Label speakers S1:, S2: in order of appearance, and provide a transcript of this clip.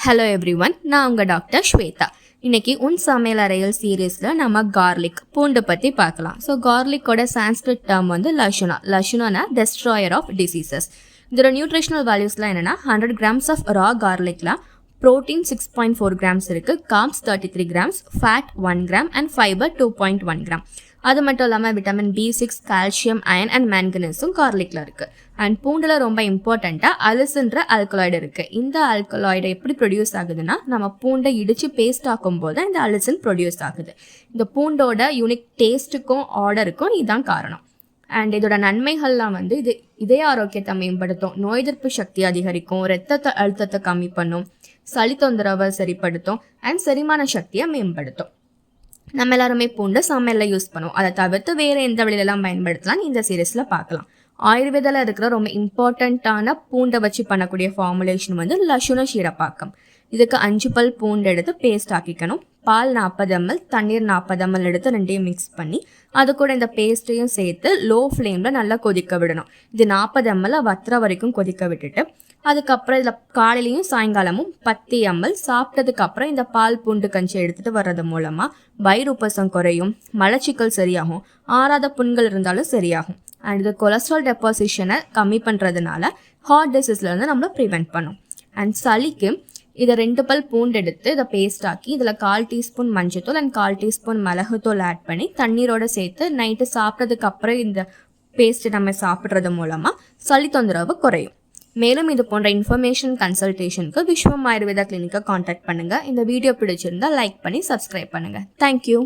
S1: Hello everyone, நான் உங்கள் doctor Shweta. இன்னைக்கு உன் சமையல் அறையல் சீரீஸில் நம்ம கார்லிக் பூண்டு பற்றி பார்க்கலாம். ஸோ கார்லிக்கோட சான்ஸ்கிரிட் டேர்ம் வந்து லஷுனானா டெஸ்ட்ராயர் ஆஃப் டிசீசஸ். இதோட நியூட்ரிஷனல் வேல்யூஸ்லாம் என்னென்னா 100 grams ஆஃப் ரா கார்லிக்கில் ப்ரோட்டீன் 6.4 grams இருக்குது, carbs 33 grams, fat 1 gram and fibre 2.1 gram. அது மட்டும் இல்லாமல் vitamin B6, calcium, iron and மேங்கனீஸும் கார்லிக்கில் இருக்குது. அண்ட் பூண்டில் ரொம்ப இம்பார்ட்டண்ட்டாக அலிசின்ற ஆல்கலாய்டு இருக்குது. இந்த ஆல்கலாய்டு எப்படி ப்ரொடியூஸ் ஆகுதுன்னா, நம்ம பூண்டை இடித்து பேஸ்ட் ஆக்கும் போது இந்த அலிசின் ப்ரொடியூஸ் ஆகுது. இந்த பூண்டோட யூனிக் டேஸ்ட்டுக்கும் ஆர்டருக்கும் இதுதான் காரணம். அண்ட் இதோட நன்மைகள்லாம் வந்து இது இதய ஆரோக்கியத்தை மேம்படுத்தும், நோய் எதிர்ப்பு சக்தி அதிகரிக்கும், இரத்த அழுத்தத்தை கம்மி பண்ணும், சளி தொந்தரவை சரிப்படுத்தும் அண்ட் செரிமான சக்தியை மேம்படுத்தும். நம்ம எல்லாருமே பூண்டு சமையலில் யூஸ் பண்ணுவோம். அதை தவிர்த்து வேறு எந்த வழியிலலாம் பயன்படுத்தலாம் இந்த சீரீஸில் பார்க்கலாம். ஆயுர்வேதாவில் இருக்கிற ரொம்ப இம்பார்ட்டண்ட்டான பூண்டை வச்சு பண்ணக்கூடிய ஃபார்முலேஷன் வந்து லஷுன ஷீரப்பாக்கம். இதுக்கு 5 பல் பூண்டு எடுத்து பேஸ்ட் ஆக்கிக்கணும். பால் 40 ml, தண்ணீர் 40 ml எடுத்து ரெண்டையும் மிக்ஸ் பண்ணி அது கூட இந்த பேஸ்ட்டையும் சேர்த்து லோ ஃப்ளேமில் நல்லா கொதிக்க விடணும். இது 40 ml வத்துற வரைக்கும் கொதிக்க விட்டுட்டு அதுக்கப்புறம் இதில் காலையிலையும் சாயங்காலமும் 10 ml சாப்பிட்டதுக்கப்புறம் இந்த பால் பூண்டு கஞ்சி எடுத்துகிட்டு வர்றது மூலமாக வயிறு உப்பசம் குறையும், மலச்சிக்கல் சரியாகும், ஆறாத புண்கள் இருந்தாலும் சரியாகும். அண்ட் இது கொலஸ்ட்ரால் டெபாசிஷனை கம்மி பண்ணுறதுனால ஹார்ட் டிசீஸ்லேருந்து நம்மளை ப்ரிவெண்ட் பண்ணும். அண்ட் சளிக்கு இதை 2 பல் பூண்டு எடுத்து இதை பேஸ்ட் ஆக்கி இதில் 1/4 டீஸ்பூன் மஞ்சத்தூள் அண்ட் 1/4 டீஸ்பூன் மிளகுத்தூள் ஆட் பண்ணி தண்ணீரோடு சேர்த்து நைட்டு சாப்பிட்றதுக்கு அப்புறம் இந்த பேஸ்ட்டு நம்ம சாப்பிட்றது மூலமாக சளி தொந்தரவு குறையும். மேலும் இது போன்ற இன்ஃபர்மேஷன் கன்சல்டேஷனுக்கு விஸ்வம் ஆயுர்வேதா கிளினிக்கை காண்டாக்ட் பண்ணுங்கள். இந்த வீடியோ பிடிச்சிருந்தால் லைக் பண்ணி சப்ஸ்கிரைப் பண்ணுங்கள். தேங்க்யூ.